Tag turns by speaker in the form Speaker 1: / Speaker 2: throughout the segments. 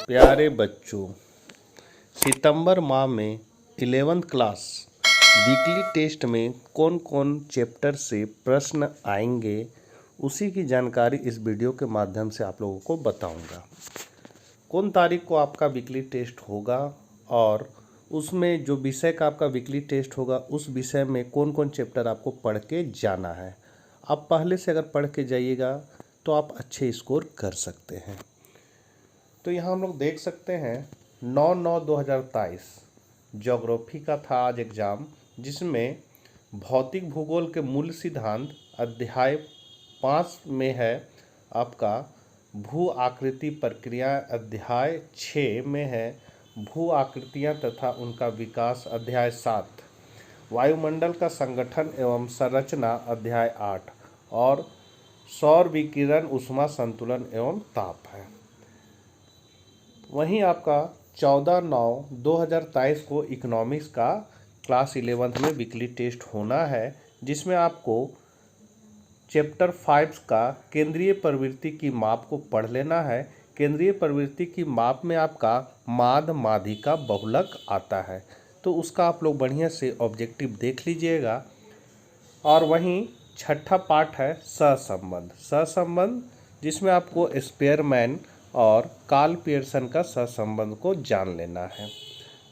Speaker 1: प्यारे बच्चों, सितंबर माह में 11th क्लास वीकली टेस्ट में कौन कौन चैप्टर से प्रश्न आएंगे उसी की जानकारी इस वीडियो के माध्यम से आप लोगों को बताऊंगा। कौन तारीख को आपका वीकली टेस्ट होगा और उसमें जो विषय का आपका वीकली टेस्ट होगा उस विषय में कौन कौन चैप्टर आपको पढ़ के जाना है। आप पहले से अगर पढ़ के जाइएगा तो आप अच्छे स्कोर कर सकते हैं। तो यहाँ हम लोग देख सकते हैं 9/9/2023 ज्योग्राफी का था आज एग्ज़ाम, जिसमें भौतिक भूगोल के मूल सिद्धांत अध्याय 5 में है आपका भू आकृति प्रक्रिया, अध्याय 6 में है भू आकृतियाँ तथा उनका विकास, अध्याय 7 वायुमंडल का संगठन एवं संरचना, अध्याय 8 और सौर विकिरण, ऊष्मा संतुलन एवं ताप है। वहीं आपका 14/9/2023 को इकोनॉमिक्स का क्लास 11th में वीकली टेस्ट होना है, जिसमें आपको चैप्टर 5 का केंद्रीय प्रवृत्ति की माप को पढ़ लेना है। केंद्रीय प्रवृत्ति की माप में आपका माद, माध्यिका, बहुलक आता है, तो उसका आप लोग बढ़िया से ऑब्जेक्टिव देख लीजिएगा। और वहीं छठा पार्ट है सहसंबंध, जिसमें आपको स्पेयरमैन और कार्ल पियर्सन का सहसंबंध को जान लेना है।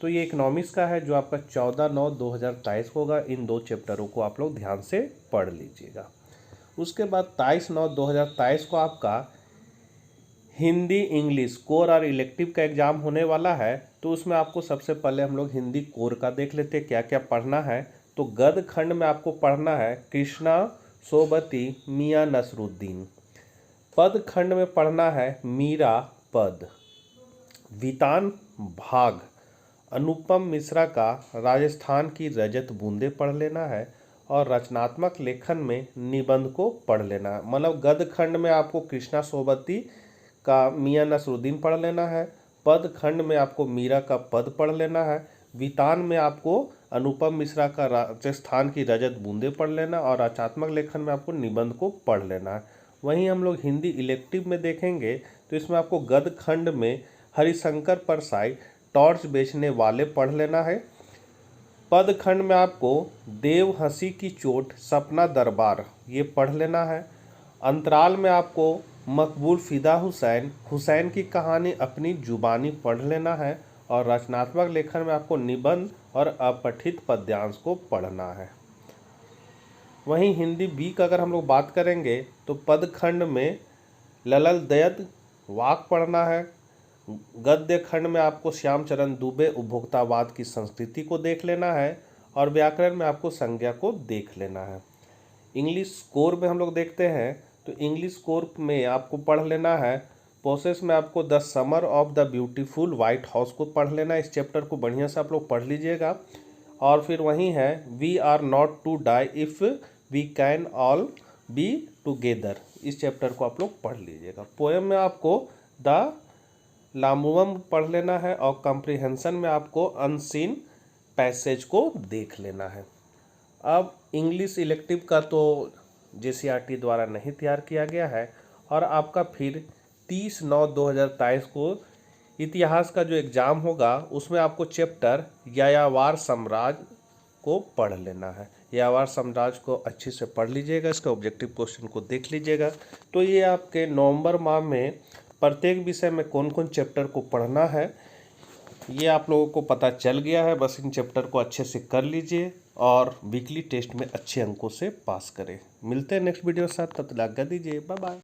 Speaker 1: तो ये इकोनॉमिक्स का है जो आपका 14/9/2023 होगा। इन दो चैप्टरों को आप लोग ध्यान से पढ़ लीजिएगा। उसके बाद 23/9/2023 को आपका हिंदी इंग्लिश कोर और इलेक्टिव का एग्जाम होने वाला है। तो उसमें आपको सबसे पहले हम लोग हिंदी कोर का देख लेते हैं क्या क्या पढ़ना है। तो गद्य खंड में आपको पढ़ना है कृष्णा सोबती मियाँ नसरुद्दीन। पद खंड में पढ़ना है मीरा पद। वितान भाग अनुपम मिश्रा का राजस्थान की रजत बूंदे पढ़ लेना है। और रचनात्मक लेखन में निबंध को पढ़ लेना है। मतलब गद्य खंड में आपको कृष्णा सोबती का मियाँ नसरुद्दीन पढ़ लेना है। पद खंड में आपको मीरा का पद पढ़ लेना है। वितान में आपको अनुपम मिश्रा का राजस्थान की रजत बूंदे पढ़ लेना और रचनात्मक लेखन में आपको निबंध को पढ़ लेना है। वहीं हम लोग हिंदी इलेक्टिव में देखेंगे तो इसमें आपको गद्य खंड में हरिशंकर परसाई टॉर्च बेचने वाले पढ़ लेना है। पद खंड में आपको देव हंसी की चोट सपना दरबार ये पढ़ लेना है। अंतराल में आपको मकबूल फिदा हुसैन की कहानी अपनी जुबानी पढ़ लेना है। और रचनात्मक लेखन में आपको निबंध और अपठित पद्यांश को पढ़ना है। वहीं हिंदी बी का अगर हम लोग बात करेंगे तो पद खंड में ललल दयद वाक पढ़ना है। गद्य खंड में आपको श्यामचरण दुबे उपभोक्तावाद की संस्कृति को देख लेना है। और व्याकरण में आपको संज्ञा को देख लेना है। इंग्लिश कोर में हम लोग देखते हैं तो इंग्लिश कोर में आपको पढ़ लेना है प्रोसेस में आपको the summer of the beautiful white house को पढ़ लेना है। इस चैप्टर को बढ़िया से आप लोग पढ़ लीजिएगा। और फिर वहीं है we are not to die if we can all be together, इस चैप्टर को आप लोग पढ़ लीजिएगा। पोएम में आपको द लामुवम पढ़ लेना है और कॉम्प्रिहेंशन में आपको अनसीन पैसेज को देख लेना है। अब इंग्लिश इलेक्टिव का तो JCRT द्वारा नहीं तैयार किया गया है। और आपका फिर 30/9/2023 को इतिहास का जो एग्ज़ाम होगा उसमें आपको चैप्टर यायावर साम्राज्य को पढ़ लेना है। यायावर साम्राज्य को अच्छे से पढ़ लीजिएगा, इसका ऑब्जेक्टिव क्वेश्चन को देख लीजिएगा। तो ये आपके नवंबर माह में प्रत्येक विषय में कौन कौन चैप्टर को पढ़ना है ये आप लोगों को पता चल गया है। बस इन चैप्टर को अच्छे से कर लीजिए और वीकली टेस्ट में अच्छे अंकों से पास करें। मिलते हैं नेक्स्ट वीडियो के साथ, तब तक आज्ञा दीजिए, बाय बाय।